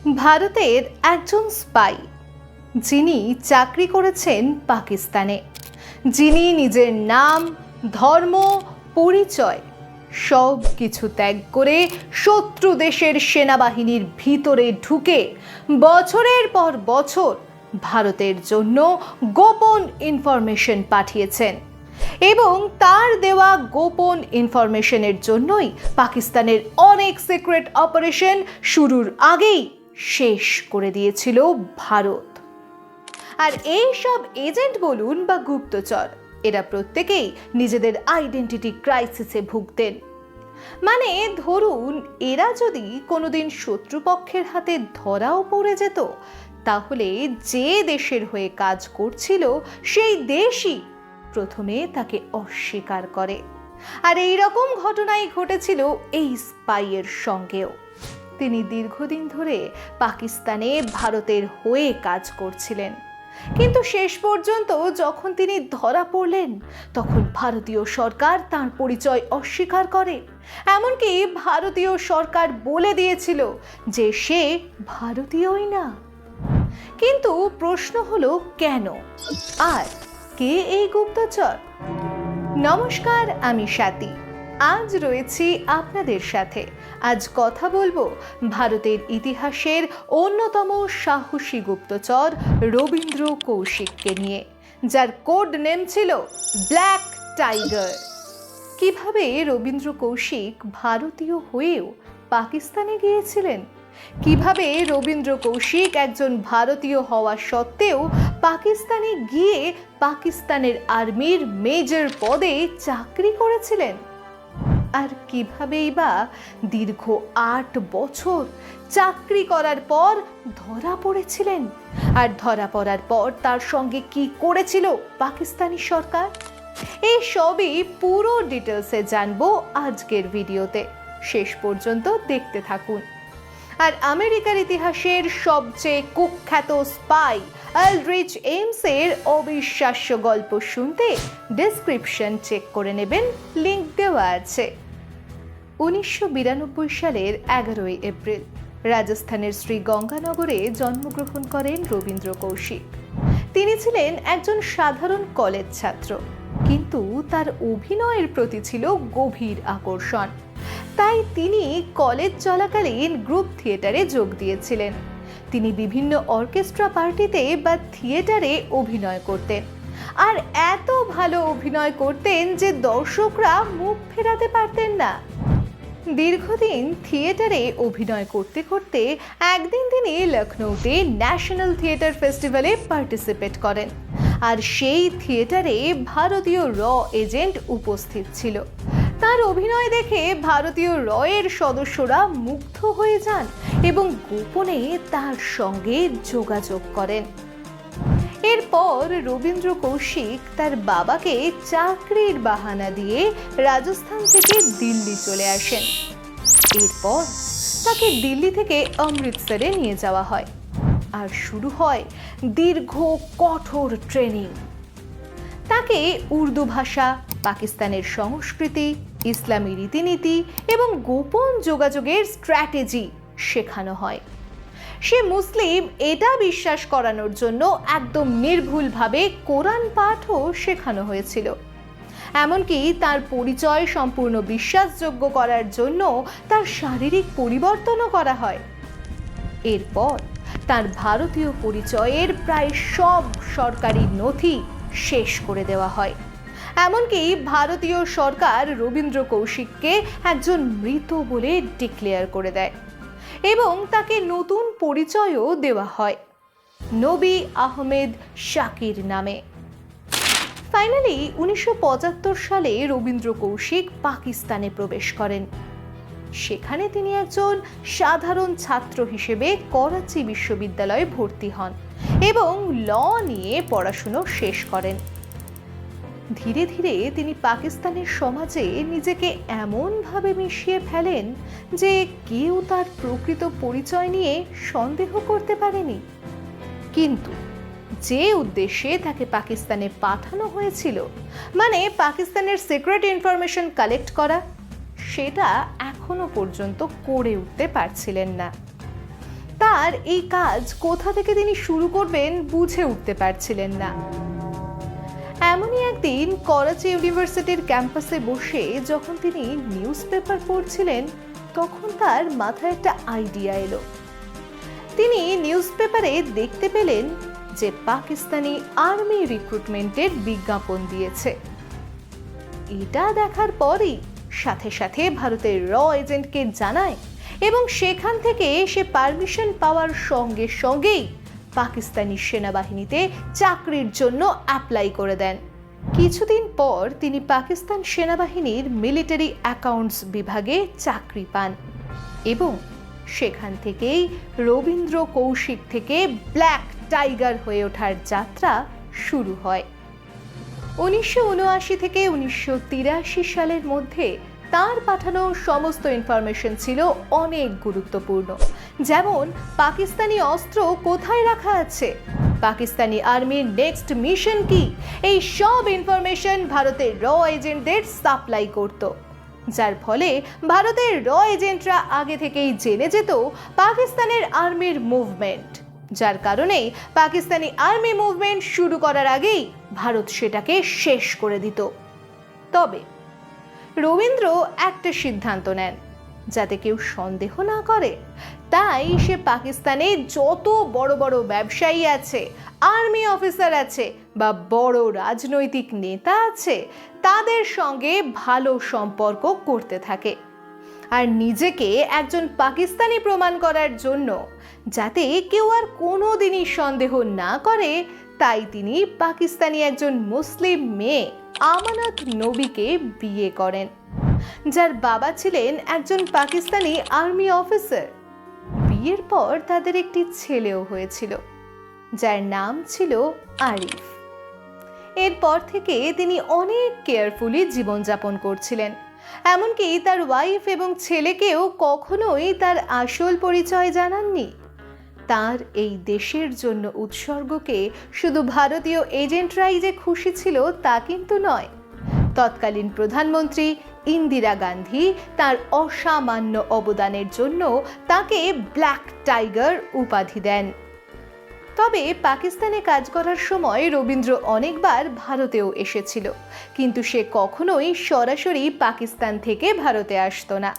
ভারতের একজন স্পাই, যিনি চাকরি করেছেন পাকিস্তানে, যিনি নিজের নাম, ধর্ম, পরিচয় সব কিছু ত্যাগ করে শত্রু দেশের সেনাবাহিনীর ভিতরে ঢুকে বছরের পর বছর ভারতের জন্য গোপন ইনফরমেশন পাঠিয়েছেন এবং তার দেওয়া গোপন ইনফরমেশনের জন্যই পাকিস্তানের অনেক সিক্রেট অপারেশন শুরুর আগেই শেষ করে দিয়েছিল ভারত। আর এই সব এজেন্ট বলুন বা গুপ্তচর, এরা প্রত্যেকেই নিজেদের আইডেন্টিটি ক্রাইসিসে ভুগতেন। মানে ধরুন, এরা যদি কোনোদিন শত্রুপক্ষের হাতে ধরাও পড়ে যেত, তাহলে যে দেশের হয়ে কাজ করছিল সেই দেশই প্রথমে তাকে অস্বীকার করে। আর এই রকম ঘটনাই ঘটেছিল এই স্পাইয়ের সঙ্গেও। তিনি দীর্ঘদিন ধরে পাকিস্তানে ভারতের হয়ে কাজ করছিলেন, কিন্তু শেষ পর্যন্ত যখন তিনি ধরা পড়লেন, তখন ভারতীয় সরকার তার পরিচয় অস্বীকার করে। এমনকি ভারতীয় সরকার বলে দিয়েছিল যে সে ভারতীয়ই না। কিন্তু প্রশ্ন হলো, কেন? আর কে এই গুপ্তচর? নমস্কার, আমি স্বাতী। আজ রয়েছি আপনাদের সাথে। আজ কথা বলবো ভারতের ইতিহাসের অন্যতম সাহসী গুপ্তচর রবীন্দ্র কৌশিককে নিয়ে, যার কোড নেম ছিল ব্ল্যাক টাইগার। কিভাবে রবীন্দ্র কৌশিক ভারতীয় হয়েও পাকিস্তানে গিয়েছিলেন, কিভাবে রবীন্দ্র কৌশিক একজন ভারতীয় হওয়া সত্ত্বেও পাকিস্তানে গিয়ে পাকিস্তানের আর্মির মেজর পদে চাকরি করেছিলেন, আর কিভাবেই বা দীর্ঘ 8 বছর চাকরি করার পর ধরা পড়েছিলেন, আর ধরা পড়ার পর তার সঙ্গে কি করেছিল পাকিস্তানি সরকার, এই সবই পুরো ডিটেলসে জানবো আজকের ভিডিওতে। শেষ পর্যন্ত দেখতে থাকুন। আর আমেরিকার ইতিহাসের সবচেয়ে কুখ্যাত স্পাই আলড্রিচ এমসের অবিশ্বাস্য গল্প শুনতে ডেসক্রিপশন চেক করে নেবেন, লিংক দেওয়া আছে। 1992 সালের 11 এপ্রিল রাজস্থানের শ্রীগঙ্গানগরে জন্মগ্রহণ করেন রবীন্দ্র কৌশিক। তিনি ছিলেন একজন সাধারণ কলেজ ছাত্র, কিন্তু তার অভিনয়ের প্রতি ছিল গভীর আকর্ষণ। তাই তিনি কলেজ চলাকালীন গ্রুপ থিয়েটারে যোগ দিয়েছিলেন। তিনি বিভিন্ন অর্কেস্ট্রা পার্টিতে বা থিয়েটারে অভিনয় করতেন, আর এত ভালো অভিনয় করতেন যে দর্শকরা মুখ ফেরাতে পারতেন না। দীর্ঘদিন থিয়েটারে অভিনয় করতে করতে একদিন তিনি লখনৌতে ন্যাশনাল থিয়েটার ফেস্টিভ্যালে পার্টিসিপেট করেন, আর সেই থিয়েটারে ভারতীয় র এজেন্ট উপস্থিত ছিল। তার অভিনয় দেখে ভারতীয় রয়ের সদস্যরা মুগ্ধ হয়ে যান এবং গোপনে তার সঙ্গে যোগাযোগ করেন। এরপর রবীন্দ্র কৌশিক তার বাবাকে চাকরির বাহানা দিয়ে রাজস্থান থেকে দিল্লি চলে আসেন। এরপর তাকে দিল্লি থেকে অমৃতসরে নিয়ে যাওয়া হয়, আর শুরু হয় দীর্ঘ কঠোর ট্রেনিং। তাকে উর্দু ভাষা, পাকিস্তানের সংস্কৃতি, ইসলামী রীতিনীতি এবং গোপন যোগাযোগের স্ট্র্যাটেজি শেখানো হয়। সে মুসলিম এটা বিশ্বাস করানোর জন্য একদম নির্ভুলভাবে কোরআন পাঠও শেখানো হয়েছিল। এমনকি তার পরিচয় সম্পূর্ণ বিশ্বাসযোগ্য করার জন্য তার শারীরিক পরিবর্তনও করা হয়। এরপর তার ভারতীয় পরিচয়ের প্রায় সব সরকারি নথি শেষ করে দেওয়া হয়। এমনকি ভারতীয় সরকার রবীন্দ্র কৌশিককে একজন মৃত বলে ডিক্লেয়ার করে দেয় এবং তাকে নতুন পরিচয়ও দেওয়া হয়, নবী আহমেদ শাকির নামে। ফাইনালি 1975 সালে রবীন্দ্র কৌশিক পাকিস্তানে প্রবেশ করেন। সেখানে তিনি একজন সাধারণ ছাত্র হিসেবে করাচি বিশ্ববিদ্যালয়ে ভর্তি হন এবং ল নিয়ে পড়াশুনো শেষ করেন। ধীরে ধীরে তিনি পাকিস্তানের সমাজে নিজেকে এমনভাবে মিশিয়ে ফেলেন যে কেউ তার প্রকৃত পরিচয় নিয়ে সন্দেহ করতে পারেনি। কিন্তু যে উদ্দেশ্যে তাকে পাকিস্তানে পাঠানো হয়েছিল, মানে পাকিস্তানের সিক্রেট ইনফরমেশন কালেক্ট করা, সেটা এখনো পর্যন্ত করে উঠতে পারছিলেন না। তার এই কাজ কোথা থেকে তিনি শুরু করবেন বুঝে উঠতে পারছিলেন না। এমনই একদিন করাচি ইউনিভার্সিটির ক্যাম্পাসে বসে যখন তিনি নিউজ পেপার পড়ছিলেন, তখন তার মাথায় একটা আইডিয়া এলো। তিনি নিউজ পেপারে দেখতে পেলেন যে পাকিস্তানি আর্মি রিক্রুটমেন্টের বিজ্ঞাপন দিয়েছে। এটা দেখার পরই সাথে সাথে ভারতের র এজেন্টকে জানায় এবং সেখান থেকে সে পারমিশন পাওয়ার সঙ্গে সঙ্গেই পাকিস্তানি সেনাবাহিনীতে চাকরির জন্য অ্যাপ্লাই করে দেন। কিছুদিন পর তিনি পাকিস্তান সেনাবাহিনীর মিলিটারি অ্যাকাউন্টস বিভাগে চাকরি পান এবং সেখান থেকেই রবীন্দ্র কৌশিক থেকে ব্ল্যাক টাইগার হয়ে ওঠার যাত্রা শুরু হয়। 1979 থেকে 1983 সালের মধ্যে তার পাঠানো সমস্ত ইনফরমেশন ছিল অনেক গুরুত্বপূর্ণ, যেমন পাকিস্তানি অস্ত্র কোথায় রাখা আছে, পাকিস্তানি আর্মির নেক্সট মিশন কি, এই সব ইনফরমেশন ভারতের র এজেন্টদের সাপ্লাই করত, যার ফলে ভারতের র এজেন্টরা আগে থেকেই জেনে যেত পাকিস্তানের আর্মির মুভমেন্ট, যার কারণে পাকিস্তানি আর্মি মুভমেন্ট শুরু করার আগেই ভারত সেটাকে শেষ করে দিত। তবে রবীন্দ্র একটা সিদ্ধান্ত নেন, যাতে কেউ সন্দেহ না করে। তাই সে পাকিস্তানে যত বড় বড় ব্যবসায়ী আছে, আর্মি অফিসার আছে বা বড় রাজনৈতিক নেতা আছে, তাদের সঙ্গে ভালো সম্পর্ক করতে থাকে। আর নিজেকে একজন পাকিস্তানি প্রমাণ করার জন্য, যাতে কেউ আর কোনোদিনই সন্দেহ না করে, তাই তিনি পাকিস্তানি একজন মুসলিম মেয়ে আমানত নবীকে বিয়ে করেন, যার বাবা ছিলেন একজন পাকিস্তানি আর্মি অফিসার। বিয়ের পর তাদের একটি ছেলেও হয়েছিল, যার নাম ছিল আরিফ। এরপর থেকে তিনি অনেক কেয়ারফুলি জীবনযাপন করছিলেন, এমনকি তার ওয়াইফ এবং ছেলেকেও কখনোই তার আসল পরিচয় জানাননি। তার এই দেশের জন্য উৎসর্গকে শুধু ভারতীয় এজেন্টরাই যে খুশি ছিল তা কিন্তু নয়। তৎকালীন প্রধানমন্ত্রী ইন্দিরা গান্ধী তার অসামান্য অবদানের জন্য তাকে ব্ল্যাক টাইগার উপাধি দেন। তবে পাকিস্তানে কাজ করার সময় রবীন্দ্র অনেকবার ভারতেও এসেছিল, কিন্তু সে কখনোই সরাসরি পাকিস্তান থেকে ভারতে আসতো না।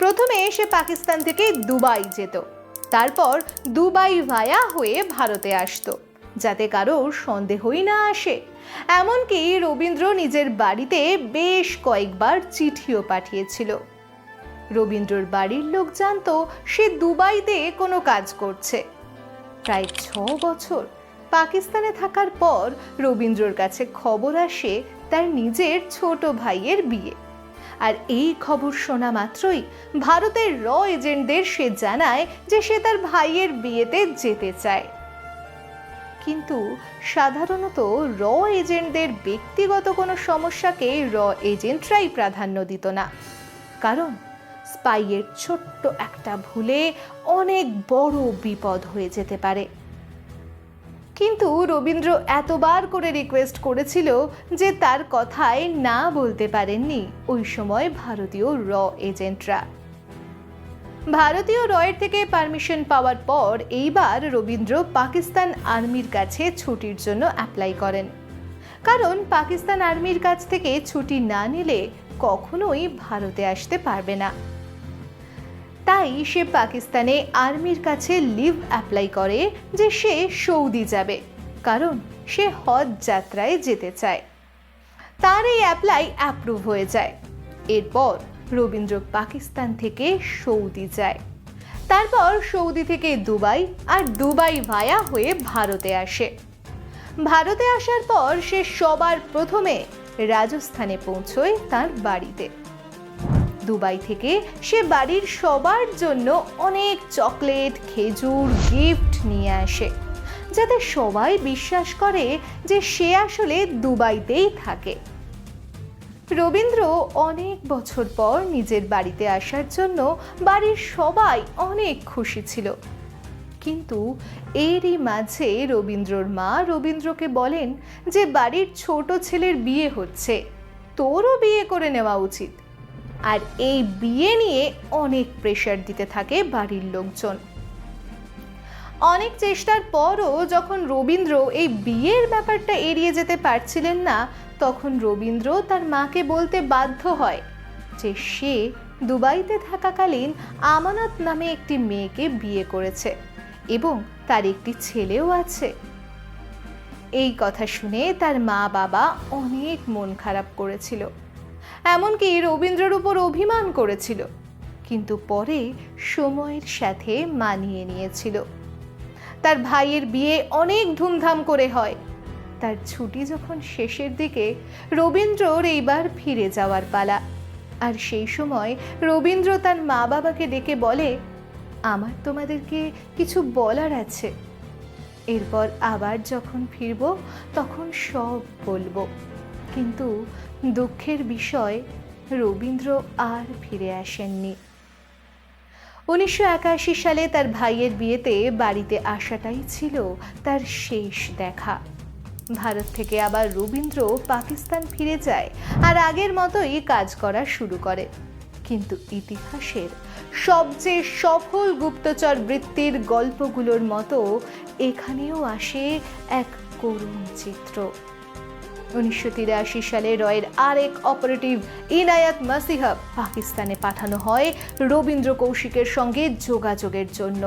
প্রথমে সে পাকিস্তান থেকে দুবাই যেত, তারপর দুবাই ভায়া হয়ে ভারতে আসতো, যাতে কারোর সন্দেহই না আসে। এমনকি রবীন্দ্র নিজের বাড়িতে বেশ কয়েকবার চিঠিও পাঠিয়েছিল। রবীন্দ্রর বাড়ির লোক জানতো সে দুবাইতে কোনো কাজ করছে। প্রায় 6 বছর পাকিস্তানে থাকার পর রবীন্দ্রর কাছে খবর আসে তার নিজের ছোট ভাইয়ের বিয়ে। আর এই খবর শোনা মাত্রই ভারতের র এজেন্টদের সে জানায় যে সে তার ভাইয়ের বিয়েতে যেতে চায়। কিন্তু সাধারণত র এজেন্টদের ব্যক্তিগত কোনো সমস্যাকে র এজেন্টরাই প্রাধান্য দিত না, কারণ স্পাইয়ের ছোট্ট একটা ভুলে অনেক বড় বিপদ হয়ে যেতে পারে। কিন্তু রবীন্দ্র এতবার করে রিকোয়েস্ট করেছিল যে তার কথায় না বলতে পারেননি ওই সময় ভারতীয় র এজেন্টরা। ভারতীয় রয়ের থেকে পারমিশন পাওয়ার পর এইবার রবীন্দ্র পাকিস্তান আর্মির কাছে ছুটির জন্য অ্যাপ্লাই করেন, কারণ পাকিস্তান আর্মির কাছ থেকে ছুটি না নিলে কখনোই ভারতে আসতে পারবে না। তাই সে পাকিস্তানে আর্মির কাছে লিভ অ্যাপ্লাই করে যে সে সৌদি যাবে, কারণ সে হজ যাত্রায় যেতে চায়। তার এই অ্যাপ্লাই অ্যাপ্রুভ হয়ে যায়। এরপর রবীন্দ্র পাকিস্তান থেকে সৌদি যায়, তারপর সৌদি থেকে দুবাই, আর দুবাই ভায়া হয়ে ভারতে আসে। ভারতে আসার পর সে সবার প্রথমে রাজস্থানে পৌঁছয় তার বাড়িতে। দুবাই থেকে সে বাড়ির সবার জন্য অনেক চকলেট, খেজুর, গিফট নিয়ে আসে, যাতে সবাই বিশ্বাস করে যে সে আসলে দুবাইতেই থাকে। রবীন্দ্র অনেক বছর পর নিজের বাড়িতে আসার জন্য বাড়ির সবাই অনেক খুশি ছিল। কিন্তু এরই মাঝে রবীন্দ্রর মা রবীন্দ্রকে বলেন যে বাড়ির ছোট ছেলের বিয়ে হচ্ছে, তোরও বিয়ে করে নেওয়া উচিত। আর এই বিয়ে নিয়ে অনেক প্রেশার দিতে থাকে বাড়ির লোকজন। অনেক চেষ্টার পরও যখন রবীন্দ্র এই বিয়ের ব্যাপারটা এড়িয়ে যেতে পারছিলেন না, তখন রবীন্দ্র তার মাকে বলতে বাধ্য হয় যে সে দুবাইতে থাকাকালীন আমানত নামে একটি মেয়েকে বিয়ে করেছে এবং তার একটি ছেলেও আছে। এই কথা শুনে তার মা বাবা অনেক মন খারাপ করেছিল, এমনকি রবীন্দ্রের উপর অভিমান করেছিল, কিন্তু পরে সময়ের সাথে মানিয়ে নিয়েছিল। তার ভাইয়ের বিয়ে অনেক ধুমধাম করে হয়। তার ছুটি যখন শেষের দিকে, রবীন্দ্রর এইবার ফিরে যাওয়ার পালা। আর সেই সময় রবীন্দ্র তার মা বাবাকে ডেকে বলে, আমার তোমাদেরকে কিছু বলার আছে, এরপর আবার যখন ফিরব তখন সব বলবো। কিন্তু দুঃখের বিষয়, রবীন্দ্র আর ফিরে আসেননি। 1981 সালে তার ভাইয়ের বিয়েতে বাড়িতে আসাটাই ছিল তার শেষ দেখা। ভারত থেকে আবার রবীন্দ্র পাকিস্তান ফিরে যায় আর আগের মতোই কাজ করা শুরু করে। কিন্তু ইতিহাসের সবচেয়ে সফল গুপ্তচর বৃত্তির গল্পগুলোর মতো এখানেও আসে এক করুণ চিত্র। 1983 সালে রয়ের আরেক অপারেটিভ ইনায়াত মাসিহা পাকিস্তানে পাঠানো হয় রবীন্দ্র কৌশিকের সঙ্গে যোগাযোগের জন্য।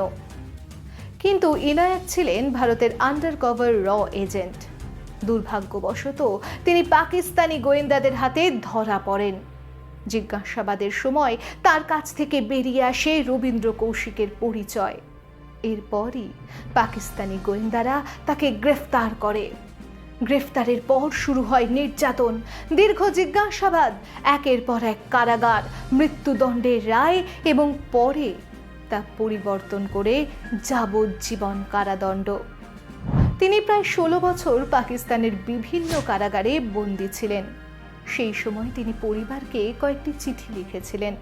কিন্তু ইনায়াত ছিলেন ভারতের আন্ডারকভার র এজেন্ট। দুর্ভাগ্যবশত তিনি পাকিস্তানি গোয়েন্দাদের হাতে ধরা পড়েন। জিজ্ঞাসাবাদের সময় তার কাছ থেকে বেরিয়ে আসে রবীন্দ্র কৌশিকের পরিচয়। এরপরই পাকিস্তানি গোয়েন্দারা তাকে গ্রেফতার করে। গ্রেফতারের পর শুরু হয় নির্যাতন, দীর্ঘ জিজ্ঞাসাবাদ, একের পর এক কারাগার, মৃত্যুদণ্ডের রায় এবং পরে তা পরিবর্তন করে যাবজ্জীবন কারাদণ্ড। তিনি প্রায় 16 বছর পাকিস্তানের বিভিন্ন কারাগারে বন্দী ছিলেন। সেই সময় তিনি পরিবারকে কয়েকটি চিঠি লিখেছিলেন।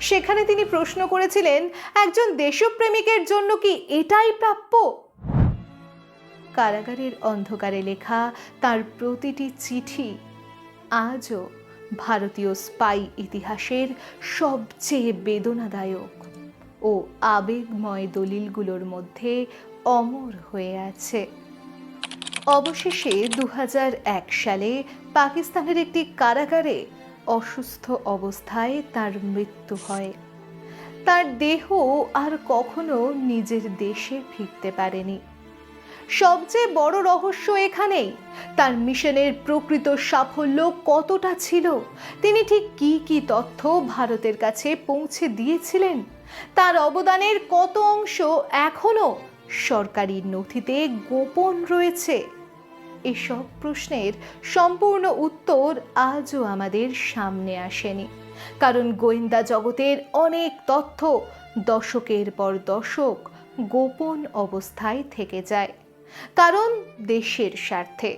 সেখানে তিনি প্রশ্ন করেছিলেন, একজন দেশপ্রেমিকের জন্য কি এটাই প্রাপ্য? কারাগারের অন্ধকারে লেখা তার প্রতিটি চিঠি আজও ভারতীয় স্পাই ইতিহাসের সবচেয়ে বেদনাদায়ক ও আবেগময় দলিলগুলোর মধ্যে অমর হয়ে আছে। অবশেষে 2001 সালে পাকিস্তানের একটি কারাগারে অসুস্থ অবস্থায় তার মৃত্যু হয়। তার দেহ আর কখনো নিজের দেশে ফিরতে পারেনি। সবচেয়ে বড় রহস্য এখানেই, তার মিশনের প্রকৃত সাফল্য কতটা ছিল, তিনি ঠিক কি কি তথ্য ভারতের কাছে পৌঁছে দিয়েছিলেন, তার অবদানের কত অংশ এখনো সরকারি নথিতে গোপন রয়েছে। এসব প্রশ্নের সম্পূর্ণ উত্তর আজও আমাদের সামনে আসেনি, কারণ গোয়েন্দা জগতের অনেক তথ্য দশকের পর দশক গোপন অবস্থায় থেকে যায়, কারণ দেশের স্বার্থে।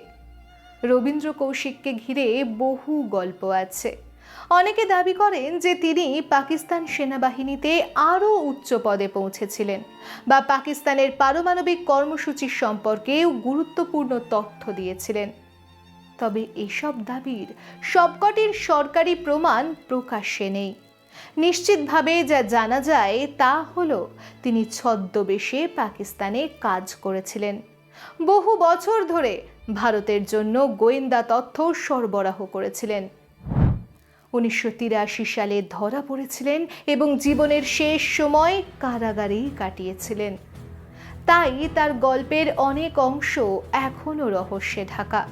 রবীন্দ্র কৌশিককে ঘিরে বহু গল্প আছে। অনেকে দাবি করেন যে তিনি পাকিস্তান সেনাবাহিনীতে আরও উচ্চ পদে পৌঁছেছিলেন বা পাকিস্তানের পারমাণবিক কর্মসূচি সম্পর্কেও গুরুত্বপূর্ণ তথ্য দিয়েছিলেন। তবে এসব দাবির সবকটির সরকারি প্রমাণ প্রকাশ্যে নেই। নিশ্চিতভাবে যা জানা যায় তা হলো, তিনি ছদ্মবেশে পাকিস্তানে কাজ করেছিলেন, বহু বছর ধরে ভারতের জন্য গোয়েন্দা তথ্য সরবরাহ করেছিলেন। 1983 সালে ধরা পড়েছিলেন এবং জীবনের শেষ সময় কারাগারেই কাটিয়েছিলেন। তাই তার গল্পের অনেক অংশ এখনো রহস্যে ঢাকা।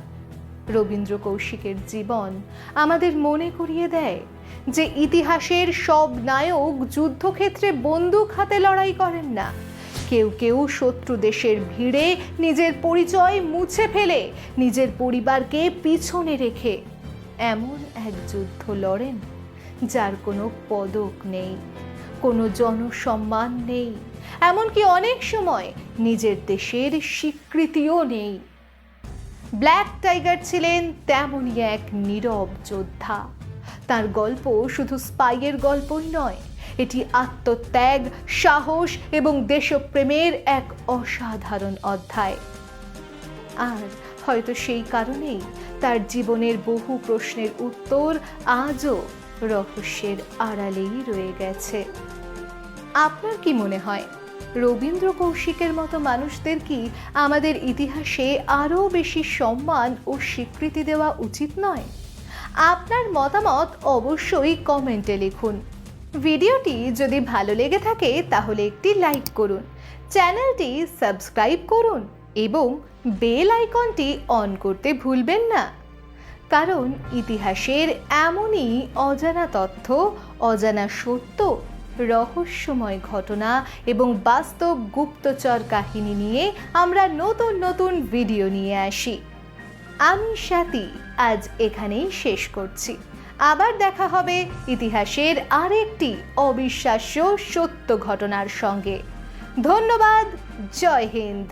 রবীন্দ্র কৌশিকের জীবন আমাদের মনে করিয়ে দেয় যে ইতিহাসের সব নায়ক যুদ্ধক্ষেত্রে বন্দুক হাতে লড়াই করেন না। কেউ কেউ শত্রু দেশের ভিড়ে নিজের পরিচয় মুছে ফেলে নিজের পরিবারকে পিছনে রেখে এমন এক যুদ্ধ লড়েন যার কোনো পদক নেই, কোনো জনসম্মান নেই, এমনকি অনেক সময় নিজের দেশের স্বীকৃতিও নেই। ব্ল্যাক টাইগার ছিলেন তেমনই এক নীরব যোদ্ধা। তার গল্প শুধু স্পাইয়ের গল্পই নয়, এটি আত্মত্যাগ, সাহস এবং দেশপ্রেমের এক অসাধারণ অধ্যায়। আর হয়তো সেই কারণেই তার জীবনের বহু প্রশ্নের উত্তর আজও রহস্যের আড়ালেই রয়ে গেছে। আপনার কি মনে হয়, রবীন্দ্র কৌশিকের মতো মানুষদের কি আমাদের ইতিহাসে আরও বেশি সম্মান ও স্বীকৃতি দেওয়া উচিত নয়? আপনার মতামত অবশ্যই কমেন্টে লিখুন। ভিডিওটি যদি ভালো লেগে থাকে তাহলে একটি লাইক করুন, চ্যানেলটি সাবস্ক্রাইব করুন এবং বেল আইকনটি অন করতে ভুলবেন না। কারণ ইতিহাসের এমনই অজানা তথ্য, অজানা সত্য, রহস্যময় ঘটনা এবং বাস্তব গুপ্তচর কাহিনী নিয়ে আমরা নতুন নতুন ভিডিও নিয়ে আসি। আমি স্বাতী আজ এখানেই শেষ করছি। আবার দেখা হবে ইতিহাসের আরেকটি অবিশ্বাস্য সত্য ঘটনার সঙ্গে। ধন্যবাদ। জয় হিন্দ।